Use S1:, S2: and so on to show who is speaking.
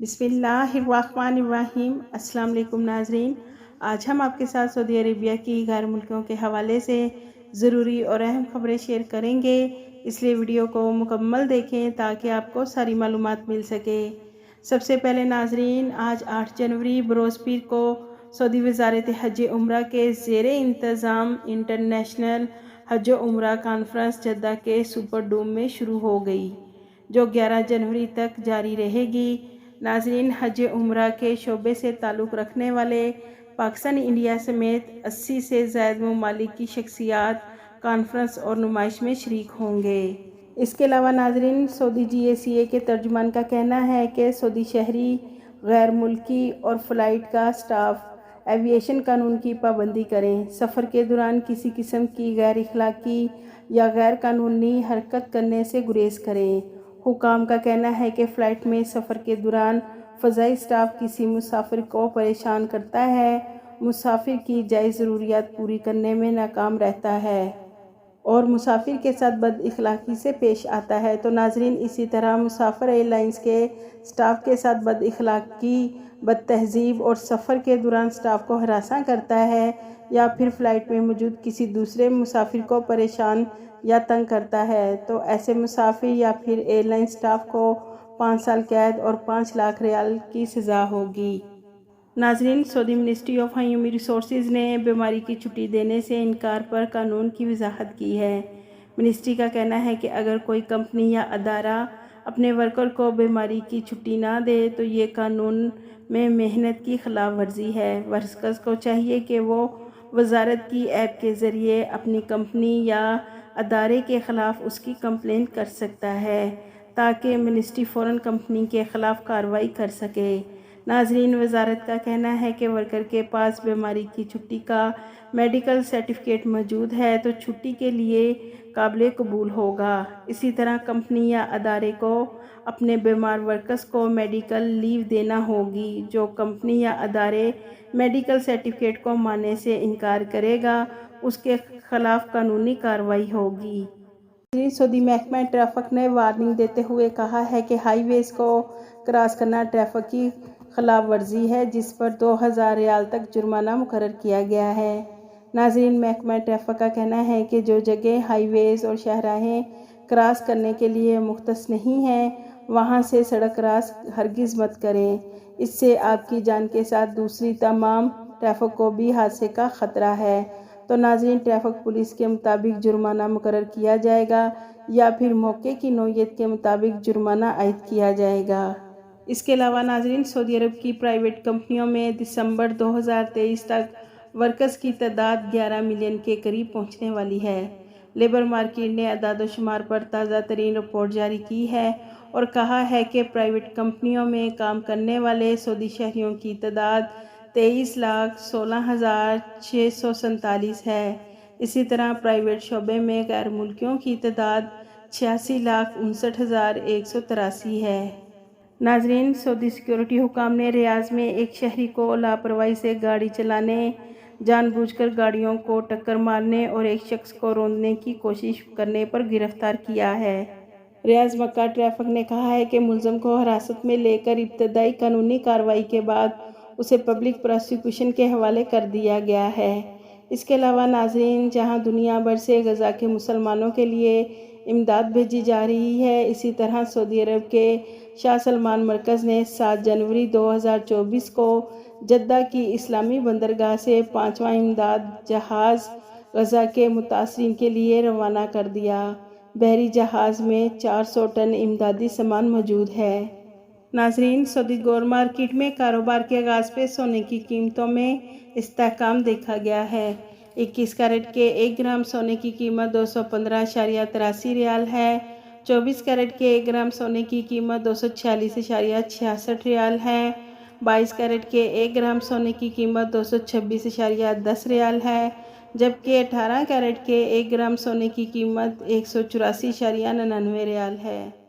S1: बिस्मिल्लाहिर्रहमानिर्रहीम। अस्सलाम वालेकुम नाज़रीन, आज हम आपके साथ सऊदी अरेबिया की गैर मुल्कियों के हवाले से ज़रूरी और अहम खबरें शेयर करेंगे, इसलिए वीडियो को मुकम्मल देखें ताकि आपको सारी मालूमात मिल सके। सबसे पहले नाज़रीन, आज 8 जनवरी बरोज़ पीर को सऊदी वज़ारत हज उम्रा के ज़ेरे इंतज़ाम इंटरनेशनल हज उम्रा कॉन्फ्रेंस जद्दा के सुपर डोम में शुरू हो गई, जो 11 जनवरी तक जारी रहेगी। नाज़रीन, हज उम्रा के शोबे से ताल्लुक़ रखने वाले पाकिस्तान, इंडिया समेत 80 से ज़ायद ममालिक की शख्सियात कॉन्फ्रेंस और नुमाइश में शरीक होंगे। इसके अलावा नाज़रीन, सऊदी GACA के तर्जुमान का कहना है कि सऊदी शहरी, गैर मुल्की और फ़्लाइट का स्टाफ एविएशन कानून की पाबंदी करें, सफ़र के दौरान किसी किस्म की गैर इखलाकी या गैर कानूनी हरकत करने से गुरेज करें। हुकाम का कहना है कि फ़्लाइट में सफ़र के दौरान फ़ज़ाई स्टाफ किसी मुसाफिर को परेशान करता है, मुसाफिर की जायज़ ज़रूरियात पूरी करने में नाकाम रहता है और मुसाफिर के साथ बद इखलाकी से पेश आता है, तो नाज़रीन इसी तरह मुसाफिर एयरलाइंस के स्टाफ के साथ बद इखलाकी, बद तहज़ीब और सफ़र के दौरान स्टाफ को हरासा करता है या फिर फ़्लाइट में मौजूद किसी दूसरे मुसाफिर को परेशान या तंग करता है, तो ऐसे मुसाफिर या फिर एयरलाइन स्टाफ को 5 साल कैद और 5 लाख रियाल की सज़ा होगी। नाज़रीन, Saudi ministry of human resources ने बीमारी की छुट्टी देने से इनकार पर कानून की वजाहत की है। मिनिस्ट्री का कहना है कि अगर कोई कंपनी या अदारा अपने वर्कर को बीमारी की छुट्टी ना दे तो ये कानून में मेहनत की खिलाफ वर्जी है। वर्कर्स को चाहिए कि वो वजारत की ऐप के ज़रिए अपनी कंपनी या अदारे के ख़िलाफ़ उसकी कंप्लेंट कर सकता है, ताकि मिनिस्ट्री फ़ौरन कंपनी के ख़िलाफ़ कार्रवाई कर सके। नाज़रीन, वजारत का कहना है कि वर्कर के पास बीमारी की छुट्टी का मेडिकल सर्टिफिकेट मौजूद है तो छुट्टी के लिए काबिल कबूल होगा। इसी तरह कंपनी या अदारे को अपने बीमार वर्कर्स को मेडिकल लीव देना होगी। जो कंपनी या अदारे मेडिकल सर्टिफिकेट को मानने से इनकार करेगा, उसके खिलाफ कानूनी कार्रवाई होगी। सऊदी महकमा ट्रैफिक ने वार्निंग देते हुए कहा है कि हाईवेज को क्रॉस करना ट्रैफिक की खिलाफ वर्जी है, जिस पर 2000 रियाल तक जुर्माना मुकर्रर किया गया है। नाज़रीन, महकमा ट्रैफिक का कहना है कि जो जगह हाईवेज और शाहराहें क्रॉस करने के लिए मुख्तस नहीं हैं, वहां से सड़क क्रॉस हरगिज़ मत करें। इससे आपकी जान के साथ दूसरी तमाम ट्रैफिक को भी हादसे का ख़तरा है। तो नाज़रीन, ट्रैफिक पुलिस के मुताबिक जुर्माना मुकर्रर किया जाएगा या फिर मौके की नौयत के मुताबिक जुर्माना आयद किया जाएगा। इसके अलावा नाज़रीन, सऊदी अरब की प्राइवेट कंपनियों में दिसंबर 2023 तक वर्कर्स की तादाद 11 मिलियन के करीब पहुंचने वाली है। लेबर मार्केट ने अदाद शुमार पर ताज़ा तरीन रिपोर्ट जारी की है और कहा है कि प्राइवेट कंपनियों में काम करने वाले सऊदी शहरियों की तादाद 23,16,647 है। इसी तरह प्राइवेट शोबे में गैर मुल्कियों की तादाद 86,59,183 है। नाज़रीन, सऊदी सिक्योरिटी हुकाम ने रियाज में एक शहरी को लापरवाही से गाड़ी चलाने, जानबूझकर गाड़ियों को टक्कर मारने और एक शख्स को रौंदने की कोशिश करने पर गिरफ्तार किया है। रियाज मक्का ट्रैफिक ने कहा है कि मुलज़म को हिरासत में लेकर इब्तदाई कानूनी कार्रवाई के बाद उसे पब्लिक प्रोसिक्यूशन के हवाले कर दिया गया है। इसके अलावा नाज़रीन, जहां दुनिया भर से गज़ा के मुसलमानों के लिए इमदाद भेजी जा रही है, इसी तरह सऊदी अरब के शाह सलमान मरकज़ ने 7 जनवरी 2024 को जद्दा की इस्लामी बंदरगाह से 5वां इमदाद जहाज़ गज़ा के मुतासरीन के लिए रवाना कर दिया। बहरी जहाज़ में 400 टन इमदादी सामान मौजूद है। नाज़रीन, सऊदी गोल्ड मार्केट में कारोबार के आगाज़ पे सोने की कीमतों में इस्तेहकाम देखा गया है। 21 कैरेट के 1 ग्राम सोने की कीमत 215.83 रियाल है। 24 कैरेट के 1 ग्राम सोने की कीमत 246.66 रियाल है। 22 कैरेट के 1 ग्राम सोने की कीमत 226.10 रियाल है, जबकि 18 कैरेट के 1 ग्राम सोने की कीमत 184.99 रियाल है।